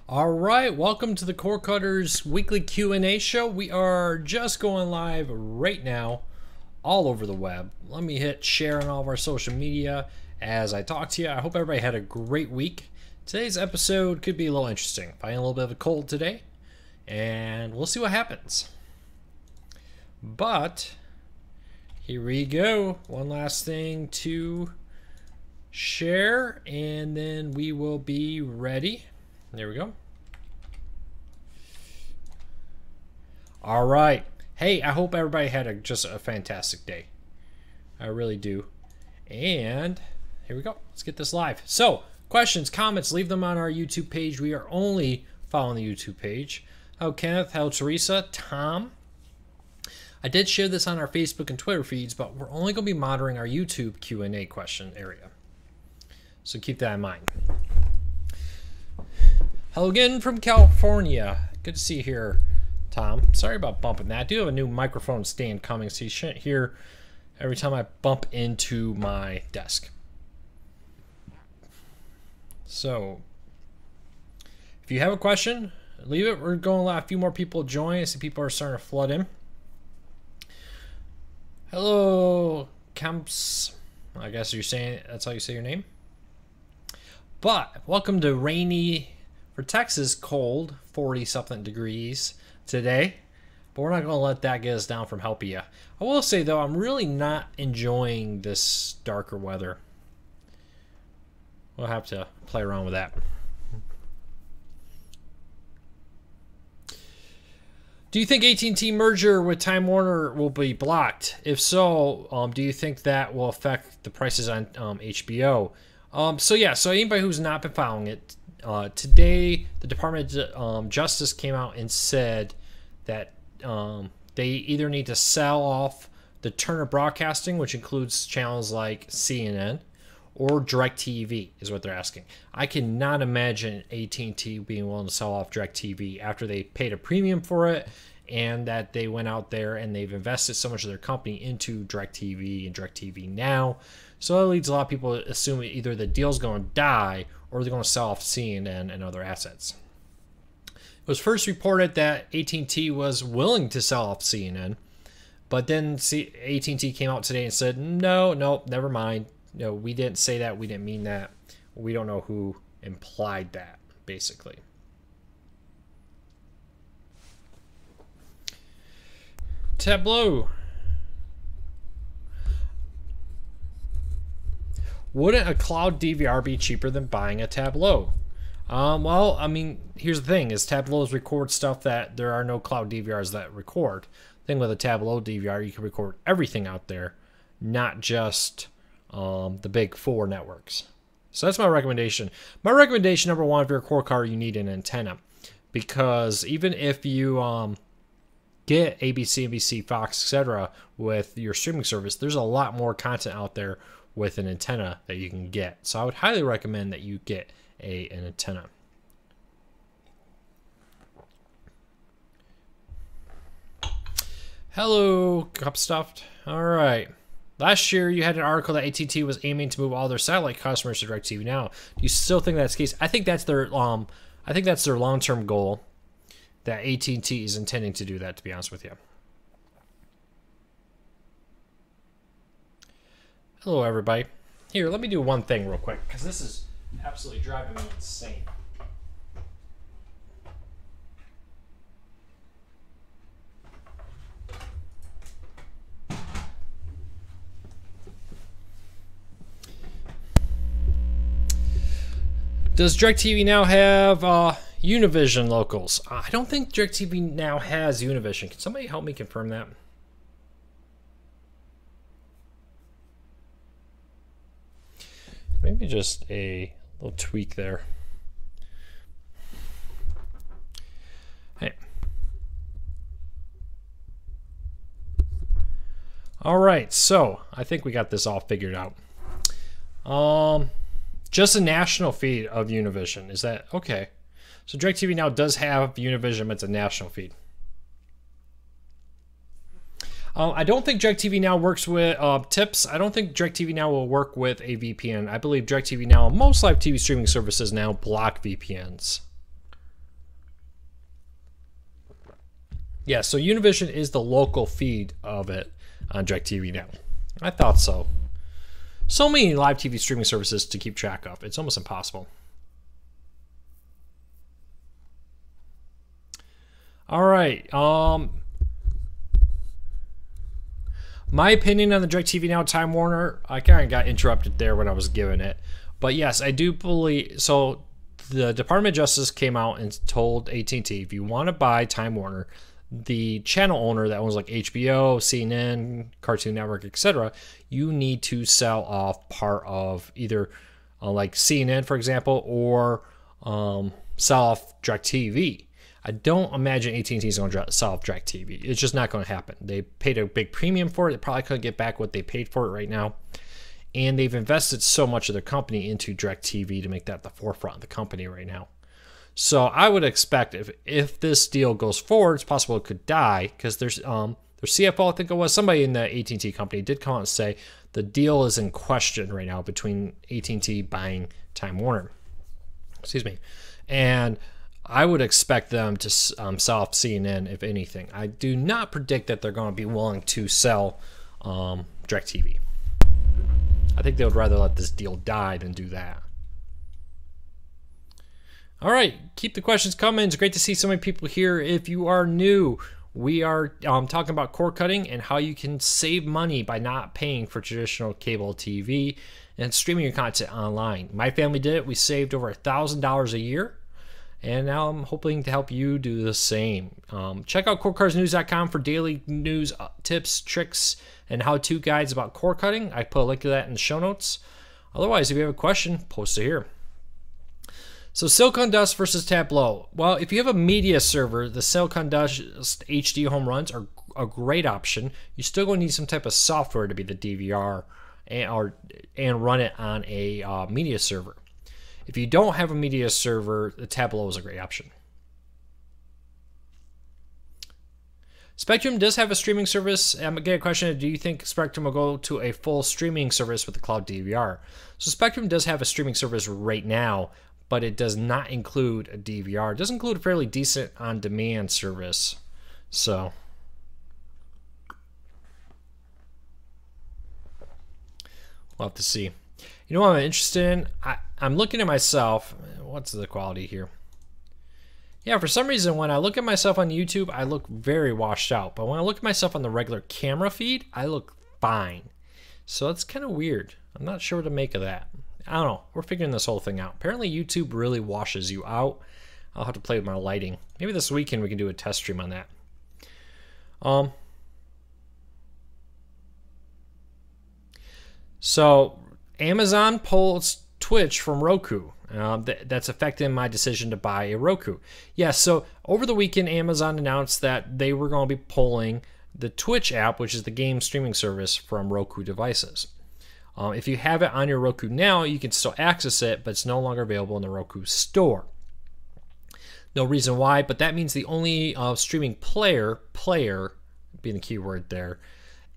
All right, welcome to the Core Cutters weekly Q&A show. We are just going live right now all over the web. Let me hit share on all of our social media as I talk to you. I hope everybody had a great week. Today's episode could be a little interesting. Fighting a little bit of a cold today, and we'll see what happens. But here we go. One last thing to share, and then we will be ready. There we go. All right. Hey, I hope everybody had just a fantastic day. I really do. And here we go. Let's get this live. So, questions, comments, leave them on our YouTube page. We are only following the YouTube page. Hello, Kenneth. Hello, Teresa. Tom. I did share this on our Facebook and Twitter feeds, but we're only going to be monitoring our YouTube Q&A question area. So keep that in mind. Hello again from California. Good to see you here, Tom. Sorry about bumping that. I do have a new microphone stand coming, so you shouldn't hear every time I bump into my desk. So, if you have a question, leave it. We're going to allow a few more people to join. I see people are starting to flood in. Hello, Camps. I guess you're saying that's how you say your name. But welcome to rainy, for Texas, cold, 40-something degrees today. But we're not going to let that get us down from helping you. I will say, though, I'm really not enjoying this darker weather. We'll have to play around with that. Do you think AT&T merger with Time Warner will be blocked? If so, do you think that will affect the prices on HBO? So anybody who's not been following it, today the Department of Justice came out and said that they either need to sell off the Turner Broadcasting, which includes channels like CNN, or DirecTV is what they're asking. I cannot imagine AT&T being willing to sell off DirecTV after they paid a premium for it and that they went out there and they've invested so much of their company into DirecTV and DirecTV Now. So that leads a lot of people to assume either the deal's going to die or they're going to sell off CNN and other assets. It was first reported that AT&T was willing to sell off CNN, but then AT&T came out today and said, no, never mind. No, we didn't say that. We didn't mean that. We don't know who implied that, basically. Tableau. Wouldn't a cloud DVR be cheaper than buying a Tableau? Well, I mean, here's the thing, is Tableaus record stuff that there are no cloud DVRs that record. The thing with a Tableau DVR, you can record everything out there, not just the big four networks. So that's my recommendation. My recommendation, number one, if you're a core car, you need an antenna. Because even if you get ABC, NBC, Fox, etc. with your streaming service, there's a lot more content out there with an antenna that you can get. So I would highly recommend that you get an antenna. Hello, Cup Stuffed. All right. Last year, you had an article that AT&T was aiming to move all their satellite customers to DirecTV Now. Do you still think that's the case? I think that's their long-term goal. That AT&T is intending to do that. To be honest with you. Hello, everybody. Here, let me do one thing real quick because this is absolutely driving me insane. Does DirecTV Now have Univision locals? I don't think DirecTV Now has Univision. Can somebody help me confirm that? Maybe just a little tweak there. Hey. All right, so I think we got this all figured out. Just a national feed of Univision. Is that okay? So DirecTV Now does have Univision, but it's a national feed. I don't think DirecTV Now works with tips. I don't think DirecTV Now will work with a VPN. I believe DirecTV Now, most live TV streaming services now block VPNs. Yeah, so Univision is the local feed of it on DirecTV now. I thought so. So many live TV streaming services to keep track of. It's almost impossible. All right. My opinion on the DirecTV Now Time Warner, I kind of got interrupted there when I was giving it. But yes, I do believe, so the Department of Justice came out and told AT&T, if you want to buy Time Warner, the channel owner that owns like HBO, CNN, Cartoon Network, etc., you need to sell off part of either like CNN, for example, or sell off DirecTV. I don't imagine AT&T is going to sell off DirecTV. It's just not going to happen. They paid a big premium for it. They probably couldn't get back what they paid for it right now. And they've invested so much of their company into DirecTV to make that the forefront of the company right now. So I would expect if this deal goes forward, it's possible it could die because their CFO, I think it was, somebody in the AT&T company did come out and say the deal is in question right now between AT&T buying Time Warner. Excuse me. And I would expect them to sell off CNN, if anything. I do not predict that they're going to be willing to sell DirecTV. I think they would rather let this deal die than do that. All right, keep the questions coming. It's great to see so many people here. If you are new, we are talking about cord cutting and how you can save money by not paying for traditional cable TV and streaming your content online. My family did it. We saved over $1,000 a year, and now I'm hoping to help you do the same. Check out cordcuttersnews.com for daily news, tips, tricks, and how-to guides about cord cutting. I put a link to that in the show notes. Otherwise, if you have a question, post it here. So Silicon Dust versus Tableau. Well, if you have a media server, the Silicon Dust HD home runs are a great option. You're still going to need some type of software to be the DVR and run it on a media server. If you don't have a media server, the Tableau is a great option. Spectrum does have a streaming service. I'm going to get a question, do you think Spectrum will go to a full streaming service with the cloud DVR? So Spectrum does have a streaming service right now, but it does not include a DVR. It does include a fairly decent on-demand service. So we'll have to see. You know what I'm interested in? I'm looking at myself. What's the quality here? Yeah, for some reason, when I look at myself on YouTube, I look very washed out. But when I look at myself on the regular camera feed, I look fine. So it's kind of weird. I'm not sure what to make of that. I don't know. We're figuring this whole thing out. Apparently, YouTube really washes you out. I'll have to play with my lighting. Maybe this weekend we can do a test stream on that. So Amazon pulls Twitch from Roku. That's affecting my decision to buy a Roku. Yeah, so over the weekend, Amazon announced that they were going to be pulling the Twitch app, which is the game streaming service, from Roku devices. If you have it on your Roku now, you can still access it, but it's no longer available in the Roku store. No reason why, but that means the only streaming player being the key word there,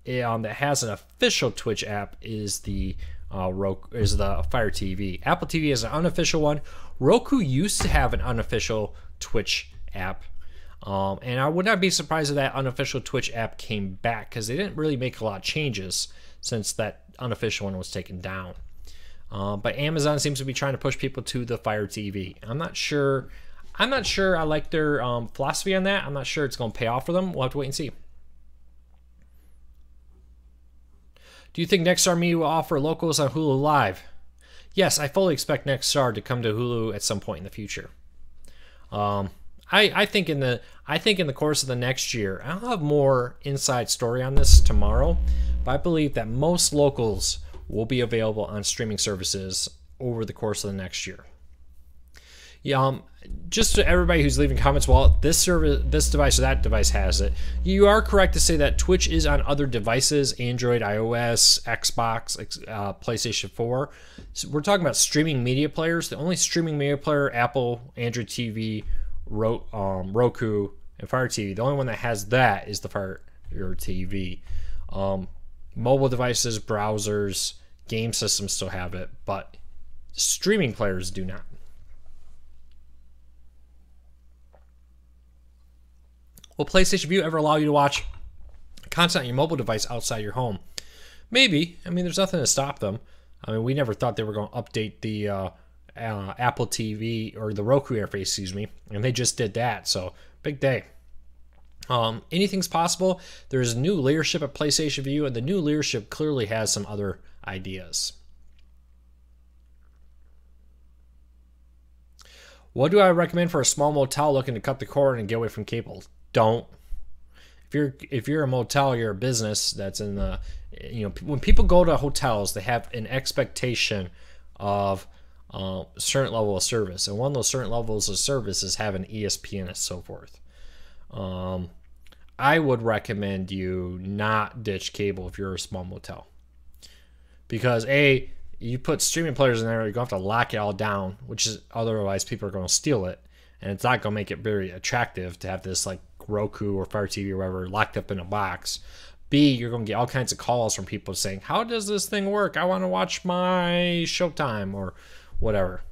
that has an official Twitch app is the Fire TV. Apple TV is an unofficial one. Roku used to have an unofficial Twitch app. And I would not be surprised if that unofficial Twitch app came back because they didn't really make a lot of changes since that unofficial one was taken down. But Amazon seems to be trying to push people to the Fire TV. I'm not sure I like their philosophy on that. I'm not sure it's going to pay off for them. We'll have to wait and see. Do you think Nexstar Media will offer locals on Hulu Live? Yes, I fully expect Nexstar to come to Hulu at some point in the future. I think in the course of the next year, I'll have more inside story on this tomorrow, but I believe that most locals will be available on streaming services over the course of the next year. Yeah, just to everybody who's leaving comments, well, this device or that device has it. You are correct to say that Twitch is on other devices: Android, iOS, Xbox, PlayStation 4. So we're talking about streaming media players. The only streaming media player, Apple, Android TV, Roku, and Fire TV. The only one that has that is the Fire TV. Mobile devices, browsers, game systems still have it, but streaming players do not. Will PlayStation Vue ever allow you to watch content on your mobile device outside your home? Maybe. I mean, there's nothing to stop them. I mean, we never thought they were going to update the Apple TV or the Roku interface, excuse me, and they just did that. So big day. Anything's possible. There's new leadership at PlayStation Vue, and the new leadership clearly has some other ideas. What do I recommend for a small motel looking to cut the cord and get away from cable? Don't. If you're a motel, you're a business that's in the, when people go to hotels, they have an expectation of a certain level of service, and one of those certain levels of service is having ESPN and so forth. I would recommend you not ditch cable if you're a small motel, because you put streaming players in there, you're going to have to lock it all down, which is otherwise people are going to steal it, and it's not going to make it very attractive to have this like Roku or Fire TV or whatever locked up in a box. B, you're going to get all kinds of calls from people saying, how does this thing work? I want to watch my Showtime or whatever.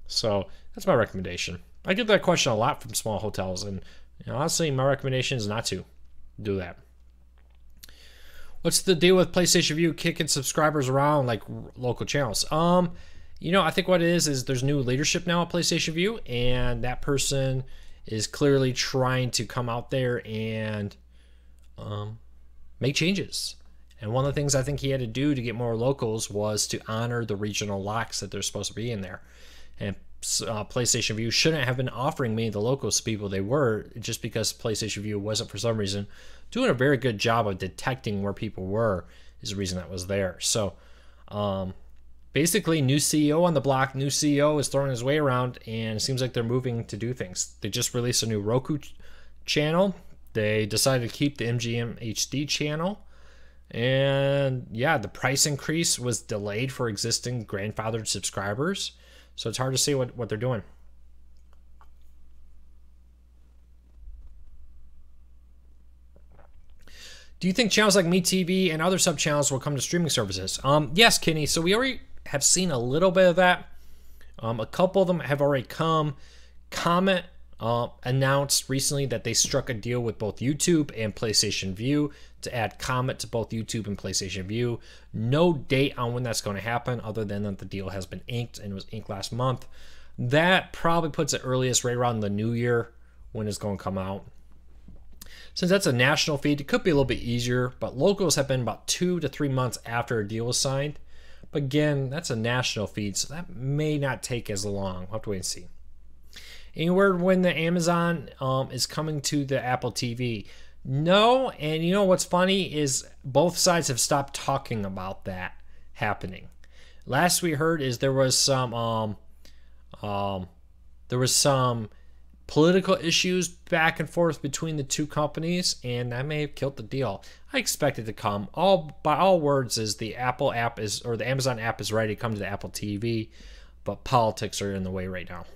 So that's my recommendation. I get that question a lot from small hotels, and honestly, my recommendation is not to do that. What's the deal with PlayStation Vue kicking subscribers around like local channels? I think what it is there's new leadership now at PlayStation Vue, and that person is clearly trying to come out there and make changes. And one of the things I think he had to do to get more locals was to honor the regional locks that they're supposed to be in there. And PlayStation Vue shouldn't have been offering many of the locals to people they were, just because PlayStation Vue wasn't, for some reason, doing a very good job of detecting where people were is the reason that was there. So basically, new CEO on the block, new CEO is throwing his way around, and it seems like they're moving to do things. They just released a new Roku channel. They decided to keep the MGM HD channel. And yeah, the price increase was delayed for existing grandfathered subscribers. So it's hard to see what they're doing. Do you think channels like MeTV and other sub-channels will come to streaming services? Yes, Kenny. So we already have seen a little bit of that. A couple of them have already come. Comet announced recently that they struck a deal with both YouTube and PlayStation Vue to add Comet to both YouTube and PlayStation Vue. No date on when that's going to happen, other than that the deal has been inked, and it was inked last month. That probably puts it earliest right around the new year when it's going to come out. Since that's a national feed, it could be a little bit easier, but locals have been about 2 to 3 months after a deal was signed. But again, that's a national feed, so that may not take as long. We'll have to wait and see. Any word when the Amazon is coming to the Apple TV? No, and you know what's funny is both sides have stopped talking about that happening. Last we heard is there was some political issues back and forth between the two companies, and that may have killed the deal. I expect it to come. By all words is the Apple app is, or the Amazon app is ready to come to the Apple TV, but politics are in the way right now.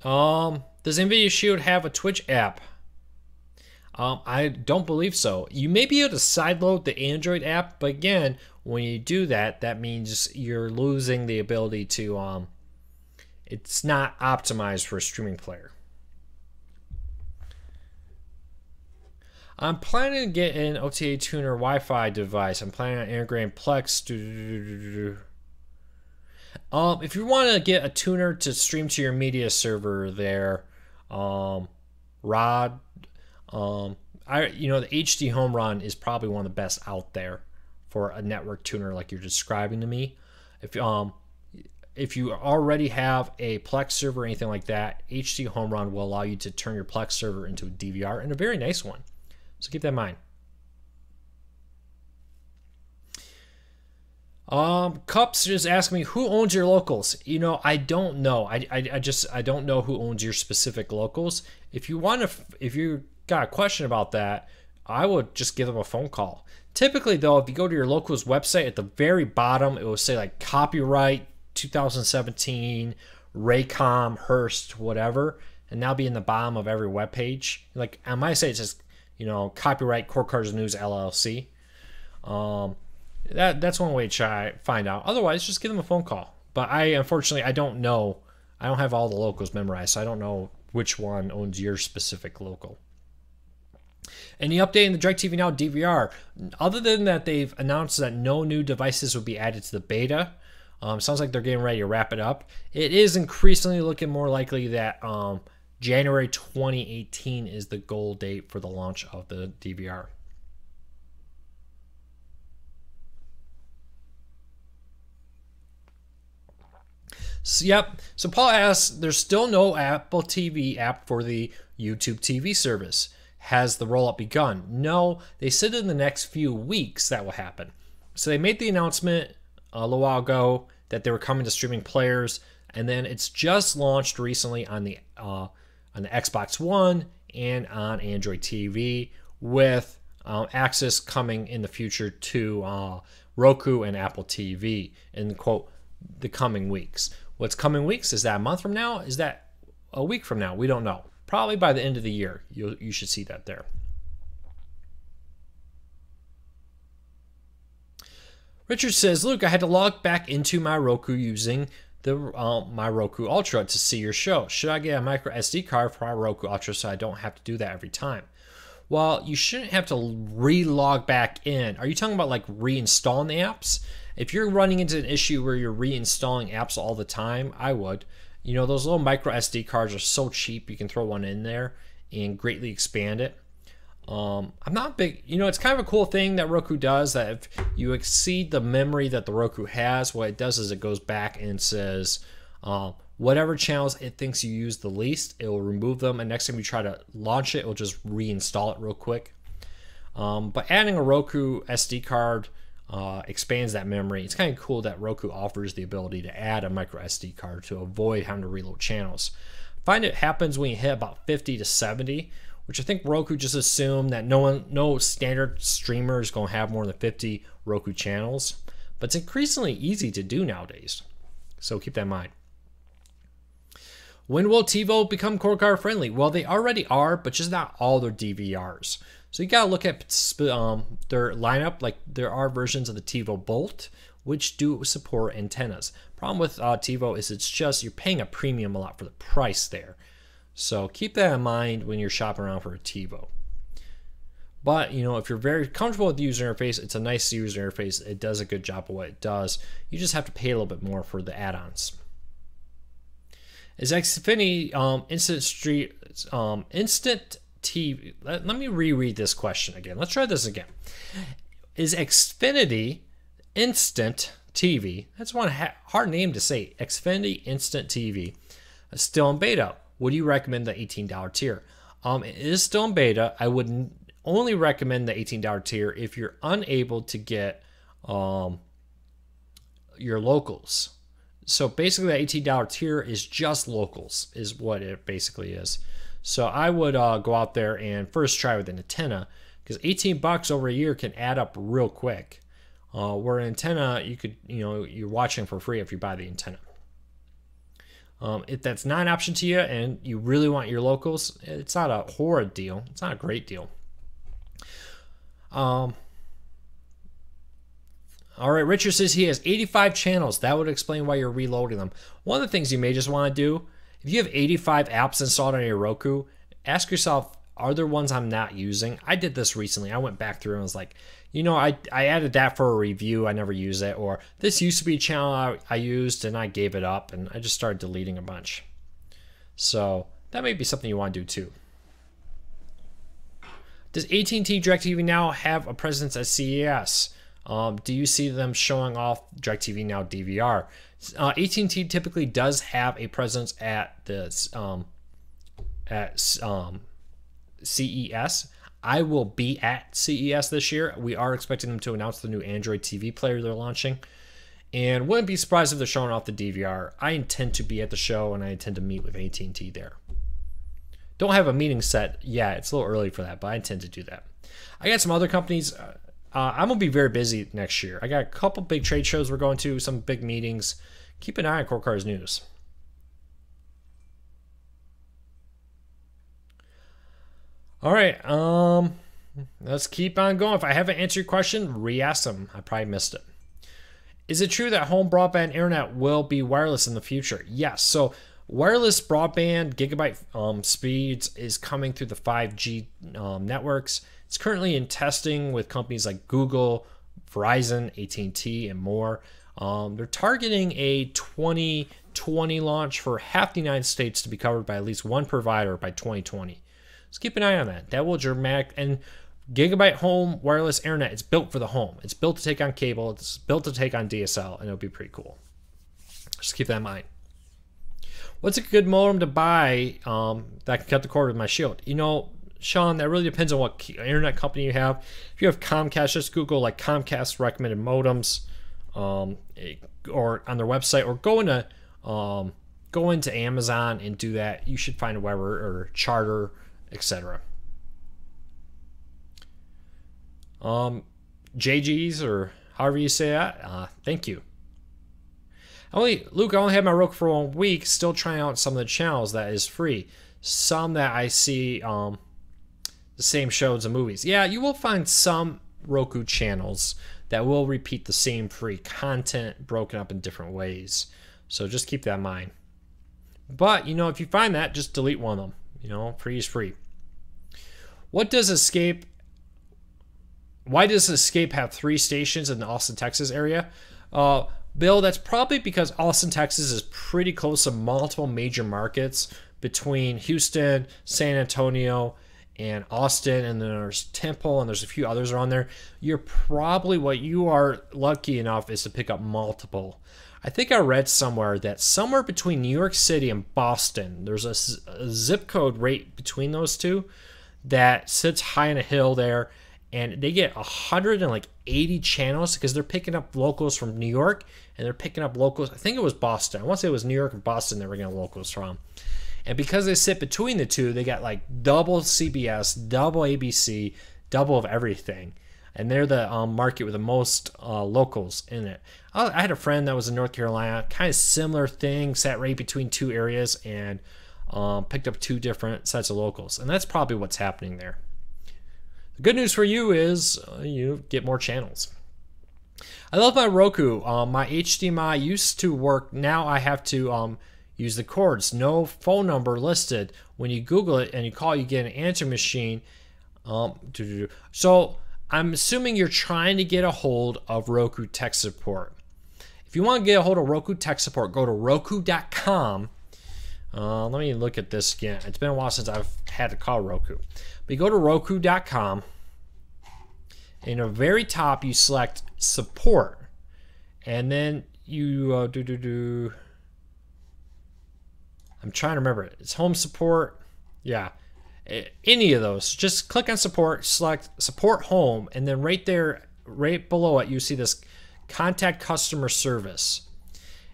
Does NVIDIA Shield have a Twitch app? I don't believe so. You may be able to sideload the Android app, but again, when you do that, that means you're losing the ability to, it's not optimized for a streaming player. I'm planning to get an OTA tuner Wi-Fi device. I'm planning on integrating Plex. If you want to get a tuner to stream to your media server there, Rod, the HD Home Run is probably one of the best out there for a network tuner like you're describing to me. If you already have a Plex server or anything like that, HD Home Run will allow you to turn your Plex server into a DVR, and a very nice one. So keep that in mind. Cups just asking me, who owns your locals? I don't know. I don't know who owns your specific locals. If you got a question about that, I would just give them a phone call. Typically though, if you go to your local's website, at the very bottom it will say like copyright 2017 Raycom Hearst whatever, and that'll be in the bottom of every web page. Like on my site it says copyright Core Cars News LLC. That's one way to try find out. Otherwise, just give them a phone call. But unfortunately, I don't know. I don't have all the locals memorized, so I don't know which one owns your specific local. Any update in the DirecTV Now DVR? Other than that, they've announced that no new devices will be added to the beta. Sounds like they're getting ready to wrap it up. It is increasingly looking more likely that January 2018 is the goal date for the launch of the DVR. So, yep. So Paul asks, there's still no Apple TV app for the YouTube TV service. Has the rollout begun? No, they said in the next few weeks that will happen. So they made the announcement a little while ago that they were coming to streaming players, and then it's just launched recently on the Xbox One and on Android TV, with access coming in the future to Roku and Apple TV in, quote, the coming weeks. What's coming weeks? Is that a month from now? Is that a week from now? We don't know. Probably by the end of the year, you should see that there. Richard says, Luke, I had to log back into my Roku using the my Roku Ultra to see your show. Should I get a micro SD card for my Roku Ultra so I don't have to do that every time? Well, you shouldn't have to re-log back in. Are you talking about like reinstalling the apps? If you're running into an issue where you're reinstalling apps all the time, I would. You know, those little micro SD cards are so cheap, you can throw one in there and greatly expand it. I'm not big, you know, it's kind of a cool thing that Roku does, that if you exceed the memory that the Roku has, what it does is it goes back and says, whatever channels it thinks you use the least, it will remove them, and next time you try to launch it, it will just reinstall it real quick. But adding a Roku SD card expands that memory. It's kind of cool that Roku offers the ability to add a micro SD card to avoid having to reload channels. I find it happens when you hit about 50 to 70, which I think Roku just assumed that no standard streamer is going to have more than 50 Roku channels. But it's increasingly easy to do nowadays, so keep that in mind. When will TiVo become cord card friendly? Well, they already are, but just not all their DVRs. So you got to look at their lineup. Like, there are versions of the TiVo Bolt which do support antennas. Problem with TiVo is it's just you're paying a premium a lot for the price there. So keep that in mind when you're shopping around for a TiVo. But, you know, if you're very comfortable with the user interface, it's a nice user interface. It does a good job of what it does. You just have to pay a little bit more for the add-ons. Is Xfinity Instant TV? Let me reread this question again. Let's try this again. Is Xfinity Instant TV, that's one hard name to say, Xfinity Instant TV, still in beta? Would you recommend the $18 tier? It is still in beta. I would only recommend the $18 tier if you're unable to get your locals. So basically, the $18 tier is just locals, is what it basically is. So I would go out there and first try with an antenna, because $18 over a year can add up real quick. Where an antenna, you're watching for free if you buy the antenna. If that's not an option to you and you really want your locals, it's not a horrid deal. It's not a great deal. All right, Richard says he has 85 channels. That would explain why you're reloading them. One of the things you may just want to do, if you have 85 apps installed on your Roku, ask yourself, are there ones I'm not using? I did this recently. I went back through and was like, you know, I added that for a review. I never use it. Or this used to be a channel I used and I gave it up, and I just started deleting a bunch. So that may be something you want to do too. Does AT&T DirecTV Now have a presence at CES? Do you see them showing off DirecTV Now DVR? AT&T typically does have a presence at the CES. I will be at CES this year. We are expecting them to announce the new Android TV player they're launching, and wouldn't be surprised if they're showing off the DVR. I intend to be at the show, and I intend to meet with AT&T there. Don't have a meeting set yet. It's a little early for that, but I intend to do that. I got some other companies. I'm going to be very busy next year. I got a couple big trade shows we're going to, some big meetings. Keep an eye on Cord Cars News. All right, let's keep on going. If I haven't answered your question, re-ask them. I probably missed it. Is it true that home broadband internet will be wireless in the future? Yes. So wireless broadband gigabyte speeds is coming through the 5G networks. It's currently in testing with companies like Google, Verizon, AT&T, and more. They're targeting a 2020 launch for half the United States to be covered by at least one provider by 2020. So keep an eye on that. That will dramatic. And gigabyte home wireless internet, it's built for the home. It's built to take on cable. It's built to take on DSL, and it'll be pretty cool. Just keep that in mind. What's a good modem to buy that can cut the cord with my Shield? You know, Sean, that really depends on what internet company you have. If you have Comcast, just Google like Comcast recommended modems, or on their website, or go into Amazon and do that. You should find a Weber or Charter, etc. JG's, or however you say that. Thank you. Luke, I only had my Roku for 1 week, still trying out some of the channels that is free. Some that I see the same shows and movies. Yeah, you will find some Roku channels that will repeat the same free content broken up in different ways. So just keep that in mind. But, you know, if you find that, just delete one of them. You know, free is free. Why does Escape have 3 stations in the Austin, Texas area? Bill, that's probably because Austin, Texas is pretty close to multiple major markets between Houston, San Antonio, and Austin, and then there's Temple, and there's a few others around there. What you are lucky enough is to pick up multiple. I think I read somewhere that somewhere between New York City and Boston, there's a zip code right between those two that sits high on a hill there, and they get 180 channels because they're picking up locals from New York, and they're picking up locals. I think it was Boston. I want to say it was New York and Boston they were getting locals from. And because they sit between the two, they got like double CBS, double ABC, double of everything. And they're the market with the most locals in it. I had a friend that was in North Carolina, kind of similar thing, sat right between 2 areas and picked up 2 different sets of locals. And that's probably what's happening there. The good news for you is you get more channels. I love my Roku. My HDMI used to work. Now I have to use the cords. No phone number listed. When you Google it and you call, you get an answer machine. So I'm assuming you're trying to get a hold of Roku tech support. If you want to get a hold of Roku tech support, go to Roku.com. Let me look at this again. It's been a while since I've had to call Roku. But you go to Roku.com. In the very top, you select support. And then you I'm trying to remember it. It's home support. Yeah. Any of those. Just click on support, select support home, and then right there, right below it, you see this contact customer service.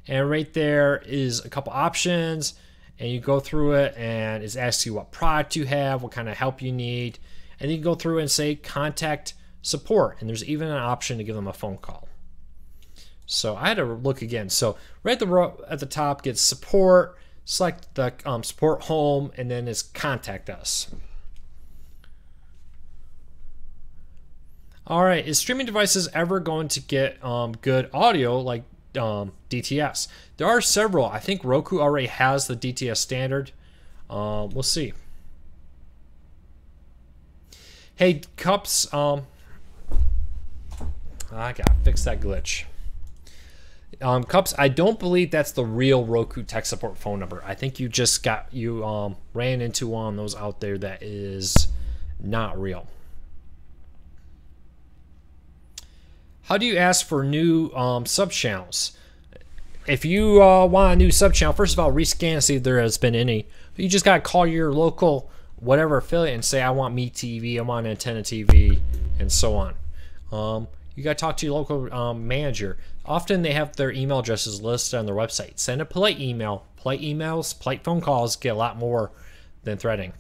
And right there is a couple options, and you go through it, and it asks you what product you have, what kind of help you need, and then you go through and say contact support, and there's even an option to give them a phone call. So I had to look again. So right at the top, get support, select the support home, and then it's contact us. All right, is streaming devices ever going to get good audio like DTS? There are several. I think Roku already has the DTS standard. We'll see. Hey, Cups. I gotta fix that glitch. Cups, I don't believe that's the real Roku tech support phone number. I think you just ran into one of those out there that is not real. How do you ask for new sub channels? If you want a new sub channel, first of all, rescan and see if there has been any. But you just gotta call your local whatever affiliate and say, I want MeTV, I want Antenna TV, and so on. You got to talk to your local manager. Often they have their email addresses listed on their website. Send a polite email. Polite emails, polite phone calls get a lot more than threatening.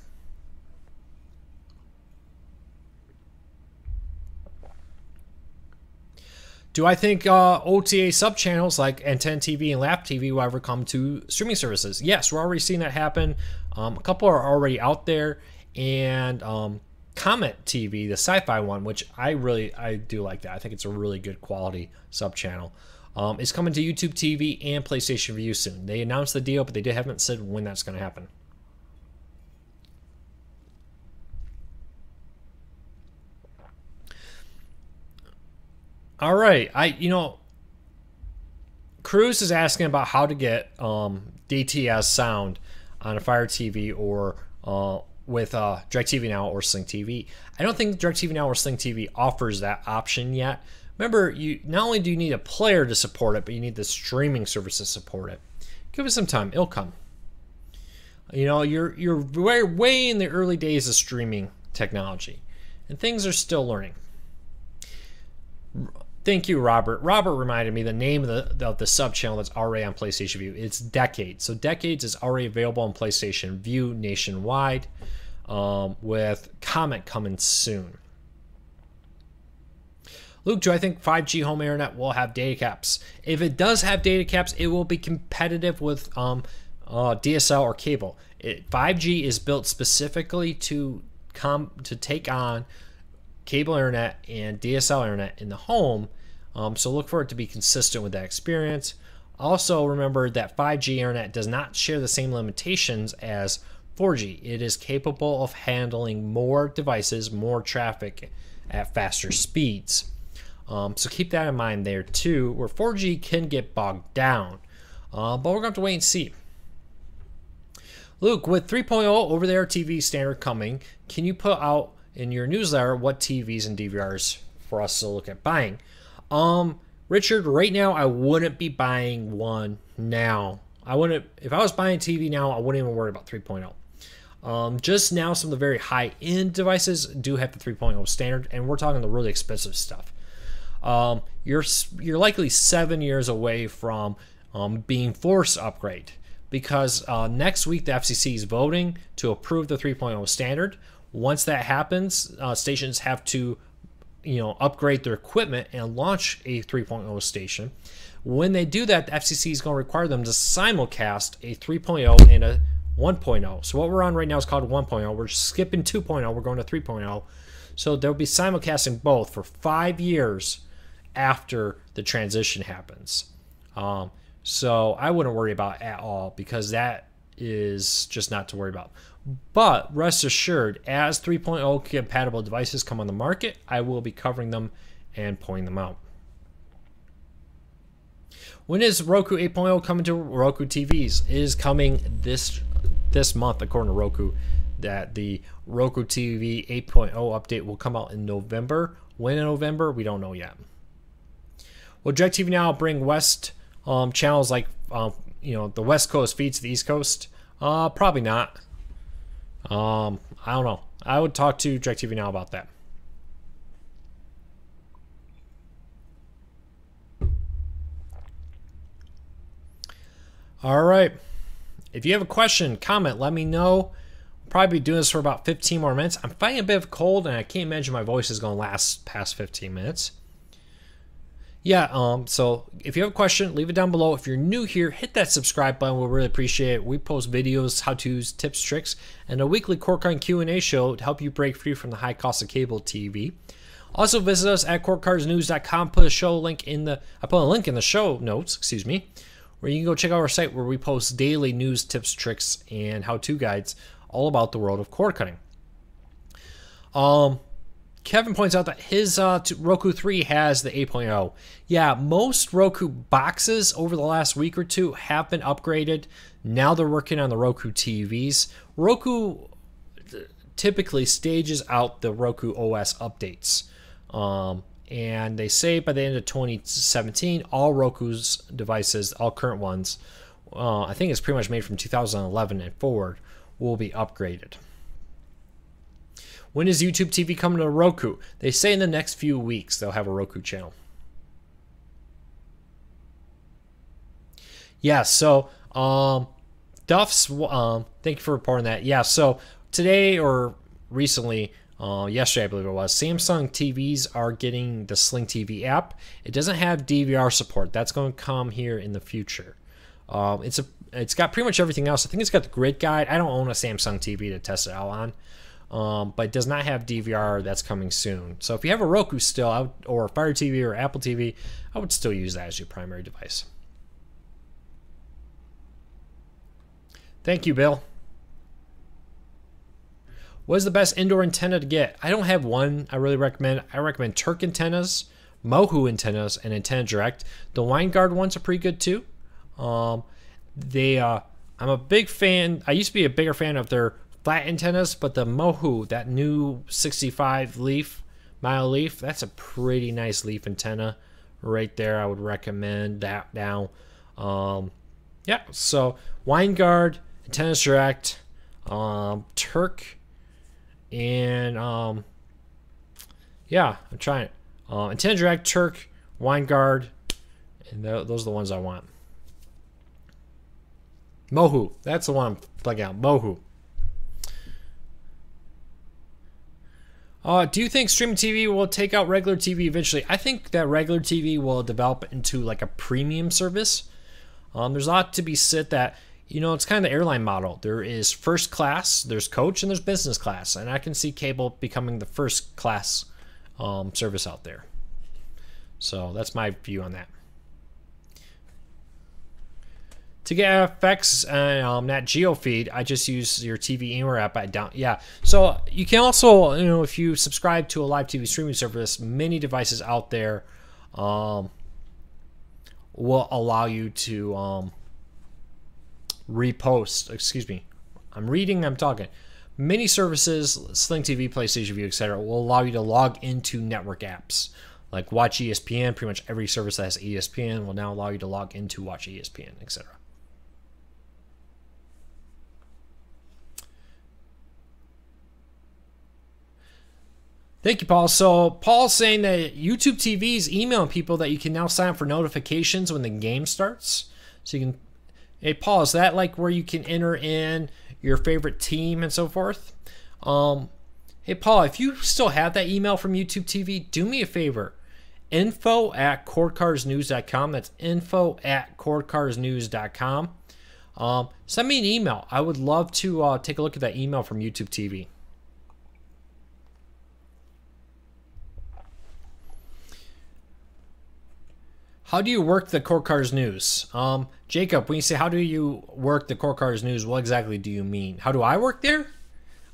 Do I think OTA sub-channels like Antenna TV and Lap TV will ever come to streaming services? Yes, we're already seeing that happen. A couple are already out there. And Comet TV, the sci-fi one, which I do like that. I think it's a really good quality sub-channel. It's coming to YouTube TV and PlayStation Vue soon. They announced the deal, but they haven't said when that's going to happen. All right, Cruz is asking about how to get DTS sound on a Fire TV or with DirecTV Now or Sling TV. I don't think DirecTV Now or Sling TV offers that option yet. Remember, you not only do you need a player to support it, but you need the streaming service to support it. Give it some time; it'll come. You're way in the early days of streaming technology, and things are still learning. Thank you, Robert. Robert reminded me the name of the sub channel that's already on PlayStation Vue. It's Decades. So Decades is already available on PlayStation Vue nationwide, with comment coming soon. Luke, do I think 5G home internet will have data caps? If it does have data caps, it will be competitive with DSL or cable. 5G is built specifically to take on cable internet and DSL internet in the home, so look for it to be consistent with that experience. Also remember that 5G internet does not share the same limitations as 4G. It is capable of handling more devices, more traffic at faster speeds. So keep that in mind there too, where 4G can get bogged down, but we're going to have to wait and see. Luke, with 3.0 over-the-air TV standard coming, can you put out in your newsletter what TVs and DVRs for us to look at buying? Richard, right now I wouldn't be buying one now. If I was buying a TV now, I wouldn't even worry about 3.0. Just now, some of the very high-end devices do have the 3.0 standard, and we're talking the really expensive stuff. You're likely 7 years away from being forced to upgrade, because next week the FCC is voting to approve the 3.0 standard. Once that happens, stations have to, upgrade their equipment and launch a 3.0 station. When they do that, the FCC is going to require them to simulcast a 3.0 and a 1.0. So what we're on right now is called 1.0. We're skipping 2.0. We're going to 3.0. So they'll be simulcasting both for 5 years after the transition happens. So I wouldn't worry about it at all, because that is just not to worry about. But rest assured, as 3.0 compatible devices come on the market, I will be covering them and pointing them out. When is Roku 8.0 coming to Roku TVs? It is coming this month, according to Roku, that the Roku TV 8.0 update will come out in November. When in November, we don't know yet. Will DirecTV Now bring West channels like the West Coast feeds to the East Coast? Probably not. I don't know. I would talk to DirecTV Now about that. All right. If you have a question, comment, let me know. We'll probably be doing this for about 15 more minutes. I'm fighting a bit of cold, and I can't imagine my voice is going to last past 15 minutes. Yeah, so if you have a question, leave it down below. If you're new here, hit that subscribe button. We'll really appreciate it. We post videos, how-tos, tips, tricks, and a weekly Cord Q&A show to help you break free from the high cost of cable TV. Also visit us at CordCardsNews.com. I put a link in the show notes, where you can go check out our site where we post daily news, tips, tricks, and how-to guides all about the world of cord cutting. Kevin points out that his Roku 3 has the 8.0. Yeah, most Roku boxes over the last week or two have been upgraded. Now they're working on the Roku TVs. Roku typically stages out the Roku OS updates. And they say by the end of 2017, all Roku's devices, all current ones, I think it's pretty much made from 2011 and forward, will be upgraded. When is YouTube TV coming to Roku? They say in the next few weeks they'll have a Roku channel. Yeah, so Duff's, thank you for reporting that. Yeah, so today or recently, yesterday I believe it was, Samsung TVs are getting the Sling TV app. It doesn't have DVR support. That's going to come here in the future. It's got pretty much everything else. I think it's got the grid guide. I don't own a Samsung TV to test it out on. but it does not have DVR. That's coming soon. So if you have a Roku still, or Fire TV or Apple TV, I would still use that as your primary device. Thank you, Bill. What is the best indoor antenna to get? I don't have one I really recommend. I recommend Turk antennas, Mohu antennas, and Antenna Direct. The WineGuard ones are pretty good too. I'm a big fan. I used to be a bigger fan of their flat antennas, but the Mohu, that new 65 leaf, mile leaf, that's a pretty nice leaf antenna right there. I would recommend that now. Yeah, so WineGuard, Antenna Direct, Turk, and yeah, I'm trying it. Antenna Direct, Turk, WineGuard, and those are the ones I want. Mohu, that's the one I'm plugging out. Mohu. Do you think streaming TV will take out regular TV eventually? I think that regular TV will develop into like a premium service. There's a lot to be said that, you know, it's kind of the airline model. There is first class, there's coach, and there's business class. And I can see cable becoming the first class service out there. So that's my view on that. To get FX and that GeoFeed, I just use your TV Anywhere app. Yeah. So you can also, you know, if you subscribe to a live TV streaming service, many devices out there will allow you to repost. Excuse me. I'm talking. Many services, Sling TV, PlayStation View, etc., will allow you to log into network apps. Like Watch ESPN, pretty much every service that has ESPN will now allow you to log into Watch ESPN, etc. Thank you, Paul. So Paul's saying that YouTube TV is emailing people that you can now sign up for notifications when the game starts. So you can, hey Paul, is that like where you can enter in your favorite team and so forth? Hey Paul, if you still have that email from YouTube TV, do me a favor. info@corecarsnews.com. That's info@corecarsnews.com. Send me an email. I would love to take a look at that email from YouTube TV. How do you work the Core Cars News? Jacob, when you say how do you work the Core Cars News, what exactly do you mean? How do I work there?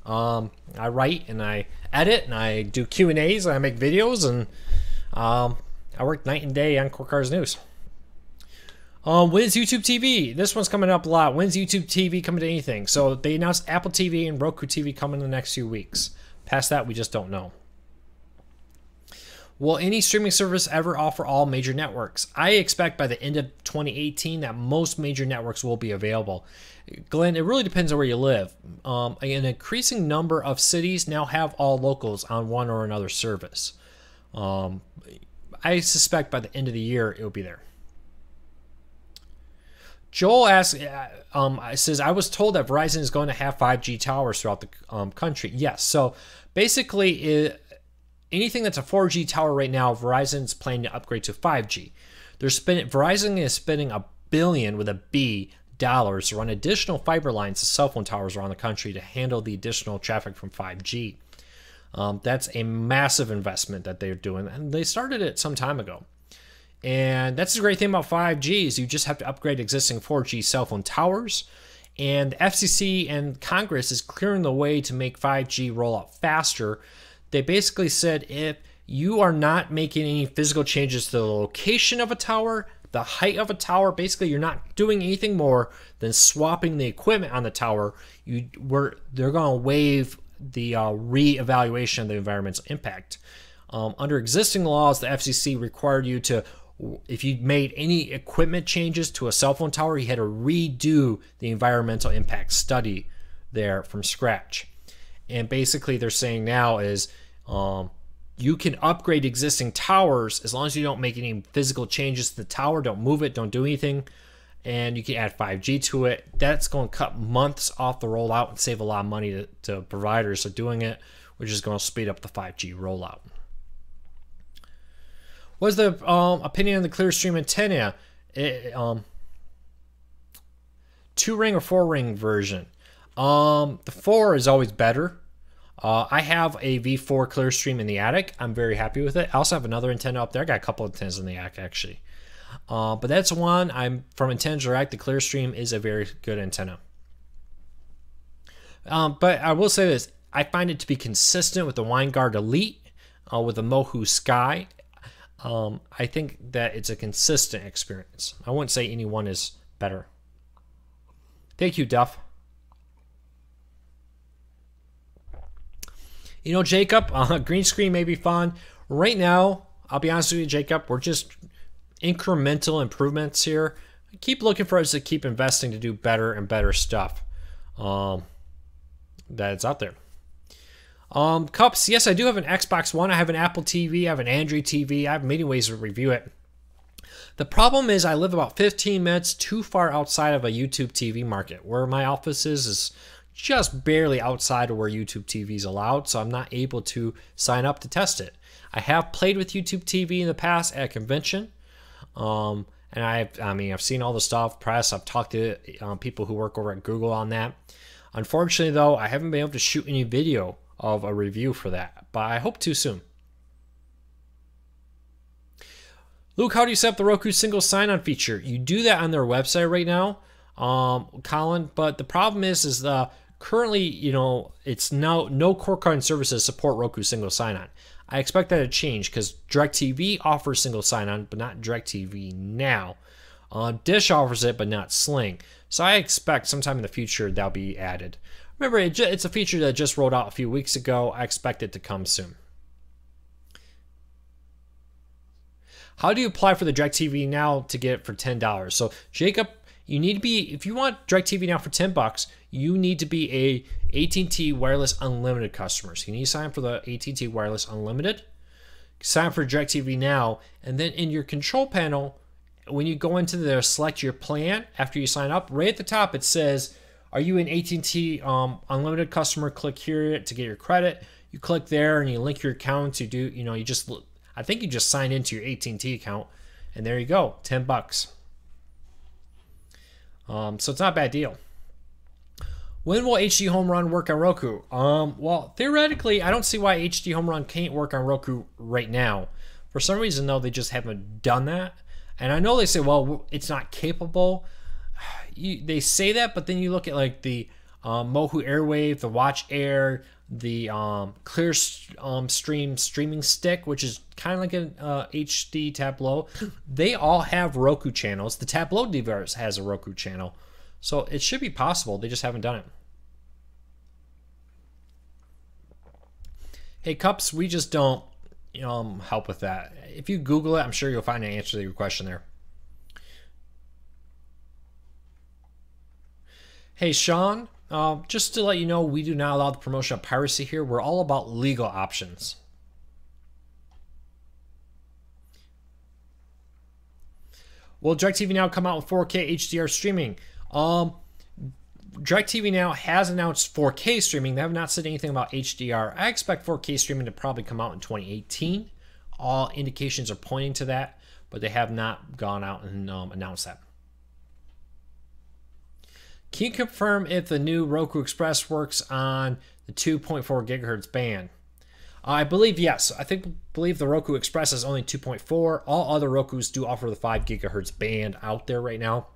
I write and I edit and I do Q&As and I make videos and I work night and day on Core Cars News. When's YouTube TV? This one's coming up a lot. When's YouTube TV coming to anything? So they announced Apple TV and Roku TV coming in the next few weeks. Past that, we just don't know. Will any streaming service ever offer all major networks? I expect by the end of 2018 that most major networks will be available. Glenn, it really depends on where you live. An increasing number of cities now have all locals on one or another service. I suspect by the end of the year it will be there. Joel asks, says, I was told that Verizon is going to have 5G towers throughout the country. Yes, so basically anything that's a 4G tower right now, Verizon's planning to upgrade to 5G. Verizon is spending $1 billion with a B dollars to run additional fiber lines to cell phone towers around the country to handle the additional traffic from 5G. That's a massive investment that they're doing, and they started it some time ago. And that's the great thing about 5G is you just have to upgrade existing 4G cell phone towers. And the FCC and Congress is clearing the way to make 5G roll out faster. They basically said if you are not making any physical changes to the location of a tower, the height of a tower, basically you're not doing anything more than swapping the equipment on the tower, they're going to waive the re-evaluation of the environmental impact. Under existing laws, the FCC required you to, if you made any equipment changes to a cell phone tower, you had to redo the environmental impact study there from scratch. And basically they're saying now is you can upgrade existing towers as long as you don't make any physical changes to the tower, don't move it, don't do anything, and you can add 5G to it. That's going to cut months off the rollout and save a lot of money to providers of doing it, which is going to speed up the 5G rollout. What's the opinion on the Clearstream antenna? 2-ring or 4-ring version? The 4 is always better. I have a V4 Clearstream in the attic. I'm very happy with it. I also have another antenna up there. I got a couple of antennas in the attic actually. But that's one. I'm from Antenna Direct. The Clearstream is a very good antenna. But I will say this. I find it to be consistent with the WineGuard Elite, with the Mohu Sky. I think that it's a consistent experience. I wouldn't say any one is better. Thank you, Duff. You know, Jacob, green screen may be fun. Right now, I'll be honest with you, Jacob, we're just incremental improvements here. Keep looking for us to keep investing to do better and better stuff that's out there. Cups, yes, I do have an Xbox One. I have an Apple TV. I have an Android TV. I have many ways to review it. The problem is I live about 15 minutes too far outside of a YouTube TV market. Where my office is just barely outside of where YouTube TV is allowed, so I'm not able to sign up to test it. I have played with YouTube TV in the past at a convention, and I've seen all the stuff, press. I've talked to people who work over at Google on that. Unfortunately, though, I haven't been able to shoot any video of a review for that, but I hope to soon. Luke, how do you set up the Roku single sign-on feature? You do that on their website right now, Colin, but the problem is currently, you know, it's now no core card services support Roku single sign-on. I expect that to change because DirecTV offers single sign-on, but not DirecTV now. Dish offers it, but not Sling. So I expect sometime in the future that'll be added. Remember, it's a feature that just rolled out a few weeks ago. I expect it to come soon. How do you apply for the DirecTV Now to get it for $10? So, Jacob, you need to be, if you want DirecTV Now for $10, you need to be a AT&T Wireless Unlimited customer. So you need to sign up for the AT&T Wireless Unlimited, sign up for DirecTV Now, and then in your control panel, when you go into there, select your plan after you sign up, right at the top it says, are you an AT&T Unlimited customer? Click here to get your credit. You click there and you link your account. You do, you know, I think you just sign into your AT&T account, and there you go, $10. So it's not a bad deal. When will HD Home Run work on Roku? Well, theoretically, I don't see why HD Home Run can't work on Roku right now. For some reason, though, they just haven't done that. And I know they say, well, it's not capable. They say that, but then you look at like the Mohu Airwave, the Watch Air, the Clear Stream streaming stick, which is kind of like an HD Tableau. They all have Roku channels. The Tableau device has a Roku channel. So it should be possible. They just haven't done it. Hey, Cups, we just don't help with that. If you Google it, I'm sure you'll find an answer to your question there. Hey, Sean, just to let you know, we do not allow the promotion of piracy here. We're all about legal options. Will DirecTV Now come out with 4K HDR streaming? DirecTV Now has announced 4K streaming. They have not said anything about HDR. I expect 4K streaming to probably come out in 2018. All indications are pointing to that, but they have not gone out and announced that. Can you confirm if the new Roku Express works on the 2.4 gigahertz band? I believe yes. I believe the Roku Express is only 2.4. All other Rokus do offer the 5 gigahertz band out there right now.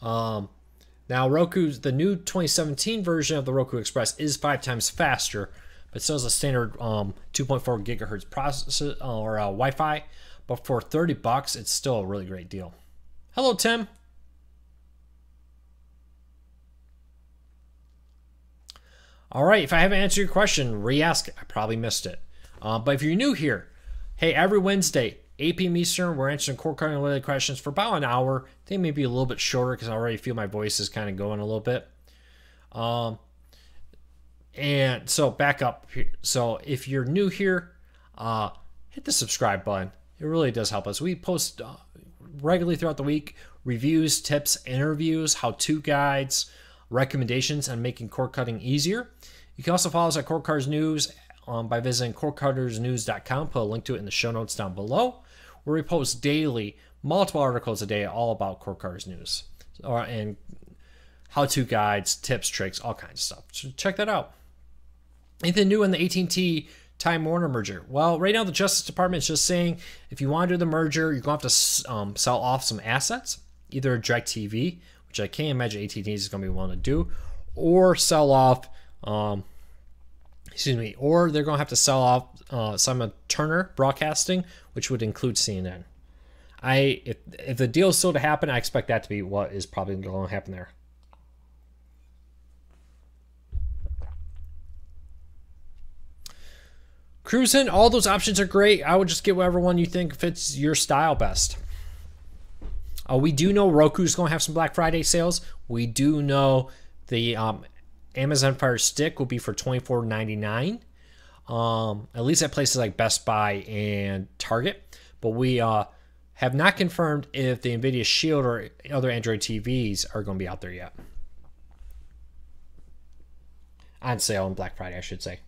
Now the new 2017 version of the Roku Express is 5 times faster, but still has a standard 2.4 gigahertz processor or Wi-Fi. But for $30, it's still a really great deal. Hello, Tim. All right, if I haven't answered your question, re-ask it. I probably missed it. But if you're new here, hey, every Wednesday, 8 p.m. Eastern, we're answering core card related questions for about an hour. They may be a little bit shorter because I already feel my voice is kind of going a little bit. And so back up here. So if you're new here, hit the subscribe button. It really does help us. We post regularly throughout the week reviews, tips, interviews, how-to guides, recommendations on making cord cutting easier. You can also follow us at Cord Cutters News by visiting cordcuttersnews.com. Put a link to it in the show notes down below, where we post daily, multiple articles a day, all about Cord Cutters News, and how-to guides, tips, tricks, all kinds of stuff. So check that out. Anything new in the AT&T Time Warner merger? Well, right now the Justice Department is just saying if you want to do the merger, you're going to have to sell off some assets, either DirecTV, which I can't imagine AT&T is going to be willing to do, or sell off, or they're going to have to sell off some of Turner Broadcasting, which would include CNN. If the deal is still to happen, I expect that to be what is probably going to happen there. Cruising, all those options are great. I would just get whatever one you think fits your style best. We do know Roku's going to have some Black Friday sales. We do know the Amazon Fire Stick will be for $24.99. At least at places like Best Buy and Target. But we have not confirmed if the NVIDIA Shield or other Android TVs are going to be out there yet. On sale on Black Friday, I should say.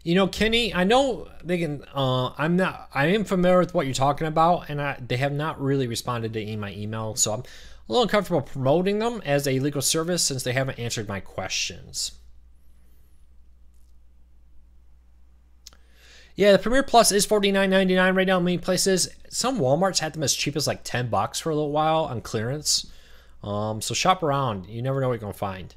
You know, Kenny, I know they can. I am familiar with what you're talking about, and they have not really responded to my email, so I'm a little uncomfortable promoting them as a legal service since they haven't answered my questions. Yeah, the Premiere Plus is $49.99 right now in many places. Some Walmarts had them as cheap as like $10 for a little while on clearance. So shop around. You never know what you're going to find.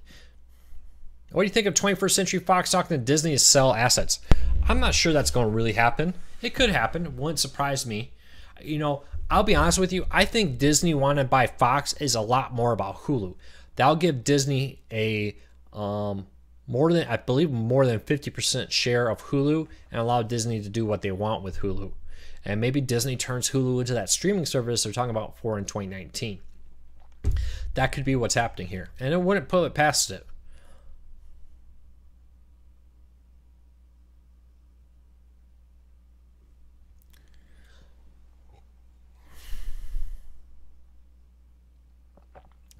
What do you think of 21st Century Fox talking to Disney to sell assets? I'm not sure that's going to really happen. It could happen. It wouldn't surprise me. You know, I'll be honest with you. I think Disney wanting to buy Fox is a lot more about Hulu. That'll give Disney a more than 50% share of Hulu and allow Disney to do what they want with Hulu. And maybe Disney turns Hulu into that streaming service they're talking about for in 2019. That could be what's happening here. And it wouldn't put it past it.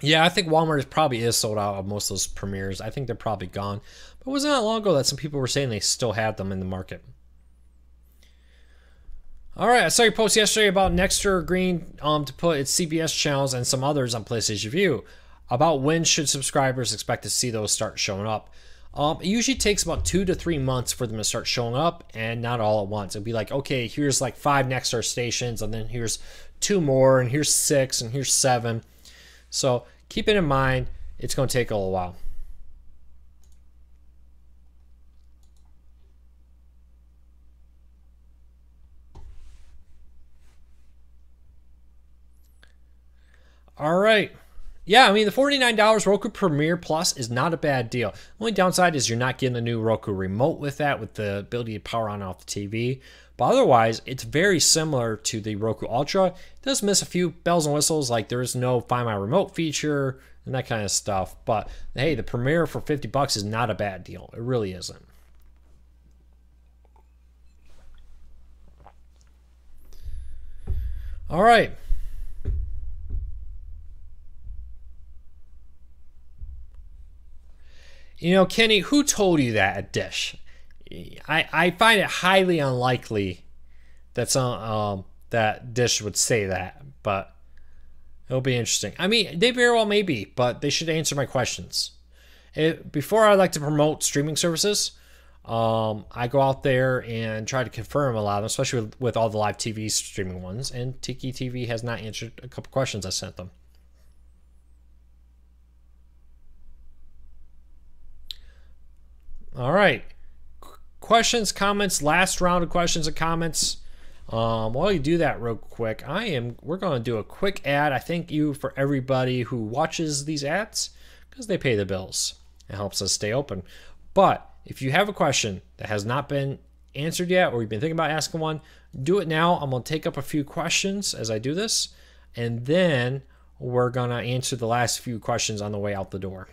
Yeah, I think Walmart probably is sold out of most of those premieres. I think they're probably gone. But it wasn't that long ago that some people were saying they still had them in the market. All right, I saw your post yesterday about Nexter agreeing to put its CBS channels and some others on PlayStation Vue. About when should subscribers expect to see those start showing up? It usually takes about 2 to 3 months for them to start showing up, and not all at once. It'd be like, okay, here's like 5 Nexstar stations, and then here's 2 more, and here's 6, and here's 7. So keep it in mind, it's going to take a little while. All right. Yeah, I mean, the $49 Roku Premiere Plus is not a bad deal. The only downside is you're not getting the new Roku remote with that, with the ability to power on and off the TV. But otherwise, it's very similar to the Roku Ultra. It does miss a few bells and whistles, like there is no Find My Remote feature and that kind of stuff. But hey, the Premiere for $50 is not a bad deal. It really isn't. All right. You know, Kenny, who told you that at Dish? I find it highly unlikely that that Dish would say that, but it'll be interesting. I mean, they very well may be, but they should answer my questions. Before I like to promote streaming services, I go out there and try to confirm a lot of them, especially with all the live TV streaming ones, and Tiki TV has not answered a couple questions I sent them. All right. Questions, comments, last round of questions and comments. While you do that real quick, we're going to do a quick ad. I thank you for everybody who watches these ads because they pay the bills. It helps us stay open. But if you have a question that has not been answered yet, or you've been thinking about asking one, do it now. I'm going to take up a few questions as I do this, and then we're going to answer the last few questions on the way out the door.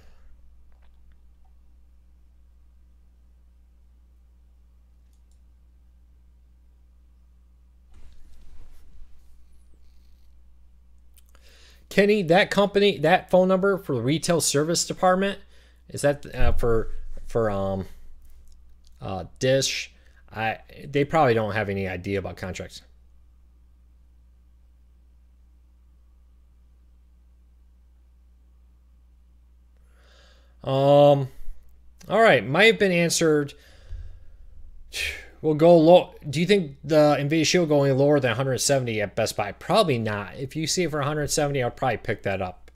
Kenny, that company, that phone number for the retail service department, is that for Dish? They probably don't have any idea about contracts. All right, might have been answered. We'll go low. Do you think the Nvidia Shield going lower than 170 at Best Buy? Probably not. If you see it for 170, I'll probably pick that up.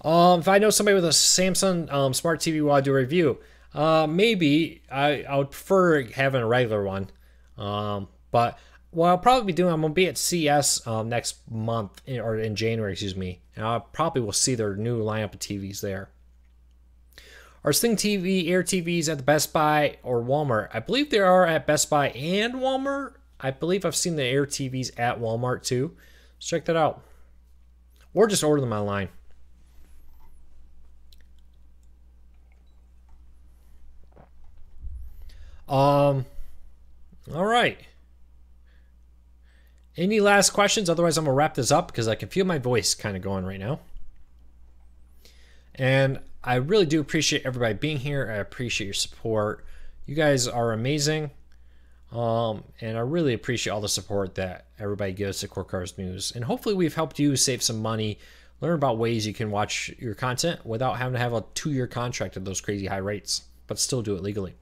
If I know somebody with a Samsung smart TV while I do a review, maybe I would prefer having a regular one. But what I'll probably be doing, I'm gonna be at CES next month or in January, excuse me, and I probably will see their new lineup of TVs there. Are Sling TV Air TVs at the Best Buy or Walmart? I believe they are at Best Buy and Walmart. I believe I've seen the Air TVs at Walmart too. Let's check that out, or just order them online. All right. Any last questions? Otherwise, I'm going to wrap this up because I can feel my voice kind of going right now. And I really do appreciate everybody being here. I appreciate your support. You guys are amazing. And I really appreciate all the support that everybody gives to Core Cars News. And hopefully we've helped you save some money, learn about ways you can watch your content without having to have a 2-year contract at those crazy high rates, but still do it legally.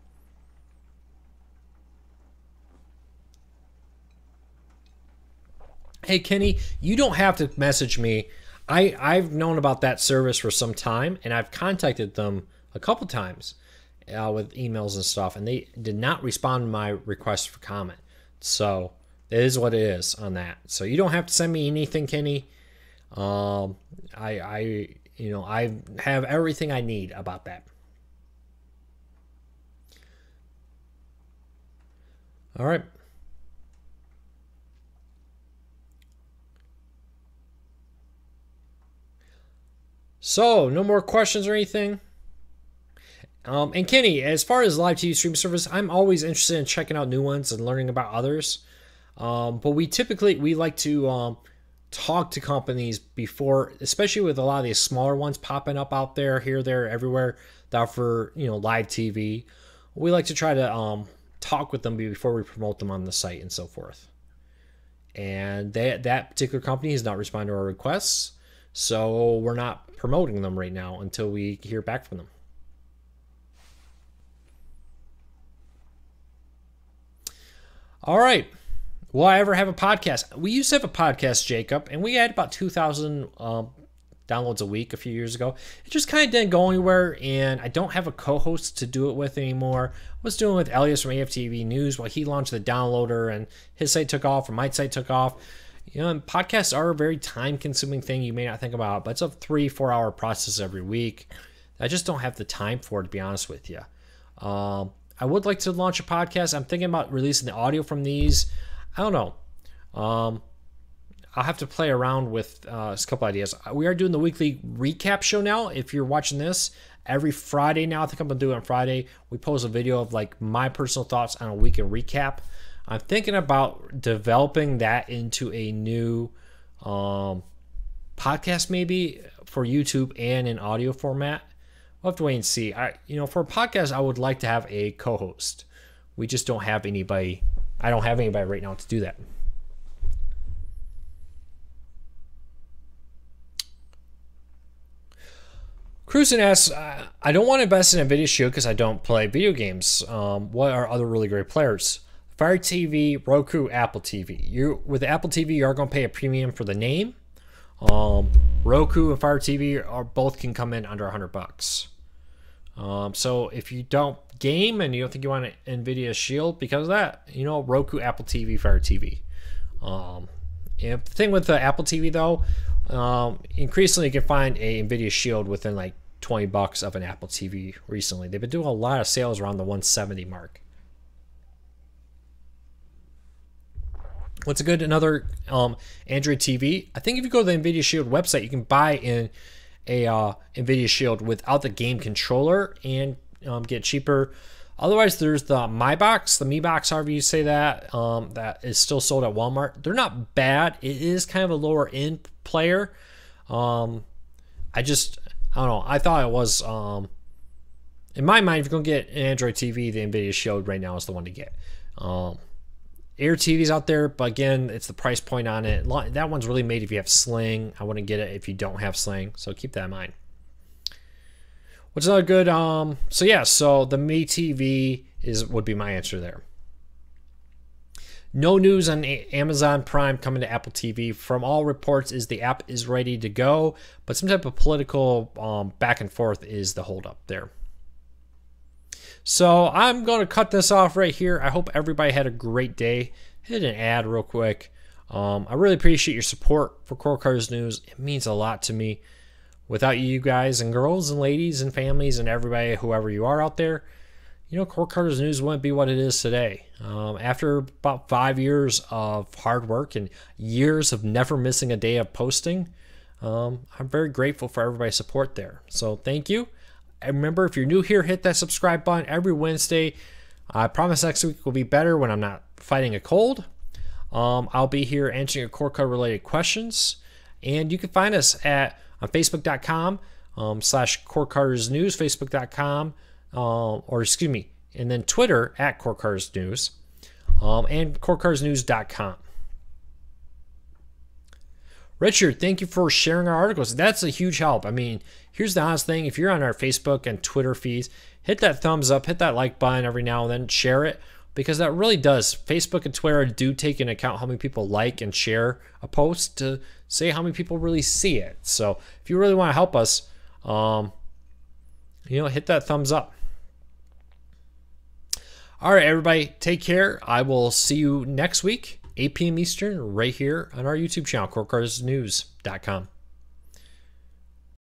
Hey, Kenny, you don't have to message me. I've known about that service for some time, and I've contacted them a couple times with emails and stuff, and they did not respond to my request for comment. So it is what it is on that. So you don't have to send me anything, Kenny. I have everything I need about that. All right. So, no more questions or anything? And Kenny, as far as live TV stream service, I'm always interested in checking out new ones and learning about others. But we like to talk to companies before, especially with a lot of these smaller ones popping up out there, here, there, everywhere, that offer, live TV. We like to try to talk with them before we promote them on the site and so forth. And that particular company has not responded to our requests, so we're not promoting them right now until we hear back from them. All right. Will I ever have a podcast? We used to have a podcast, Jacob, and we had about 2,000 downloads a week a few years ago. It just kind of didn't go anywhere, and I don't have a co-host to do it with anymore. I was doing it with Elias from AFTV News while he launched the downloader, and his site took off, or my site took off. And podcasts are a very time-consuming thing you may not think about, but it's a 3-4 hour process every week. I just don't have the time for it, to be honest with you. I would like to launch a podcast. I'm thinking about releasing the audio from these. I don't know. I'll have to play around with a couple ideas. We are doing the weekly recap show now. If you're watching this, every Friday now, I think I'm going to do it on Friday, we post a video of like my personal thoughts on a weekend recap. I'm thinking about developing that into a new podcast, maybe for YouTube and in audio format. We'll have to wait and see. For a podcast, I would like to have a co-host. We just don't have anybody. I don't have anybody right now to do that. Cruisin asks, I don't want to invest in a Nvidia Shield because I don't play video games. What are other really great players? Fire TV, Roku, Apple TV. With Apple TV, you are going to pay a premium for the name. Roku and Fire TV both can come in under $100. So if you don't game and you don't think you want an Nvidia Shield because of that, Roku, Apple TV, Fire TV. And the thing with the Apple TV though, increasingly you can find a Nvidia Shield within like $20 of an Apple TV recently. They've been doing a lot of sales around the 170 mark. What's another Android TV? I think if you go to the Nvidia Shield website, you can buy a Nvidia Shield without the game controller and get cheaper. Otherwise, there's the MyBox, the MeBox, however you say that, that is still sold at Walmart. They're not bad. It is kind of a lower end player. I don't know. I thought it was, in my mind, if you're going to get an Android TV, the Nvidia Shield right now is the one to get. Air TVs out there, but again, it's the price point on it. That one's really made if you have Sling. I wouldn't get it if you don't have Sling, so keep that in mind. What's another good? So yeah, so the Me TV would be my answer there. No news on Amazon Prime coming to Apple TV. From all reports, is the app is ready to go, but some type of political back and forth is the holdup there. So I'm going to cut this off right here. I hope everybody had a great day. Hit an ad real quick. I really appreciate your support for Core Cars News. It means a lot to me. Without you guys and girls and ladies and families and everybody, whoever you are out there, you know, Core Cars News wouldn't be what it is today. After about 5 years of hard work and years of never missing a day of posting, I'm very grateful for everybody's support there. So thank you. And remember, if you're new here, hit that subscribe button every Wednesday. I promise next week will be better when I'm not fighting a cold. I'll be here answering your Core Car related questions. And you can find us on Facebook.com /Core Cars News, Facebook.com, and then Twitter at Core Cars News, and CoreCarsNews.com. Richard, thank you for sharing our articles. That's a huge help. I mean, here's the honest thing. If you're on our Facebook and Twitter feeds, hit that thumbs up, hit that like button every now and then, share it, because that really does. Facebook and Twitter do take into account how many people like and share a post to say how many people really see it. So if you really want to help us, hit that thumbs up. All right, everybody, take care. I will see you next week, 8 p.m. Eastern, right here on our YouTube channel, CoreCarsNews.com.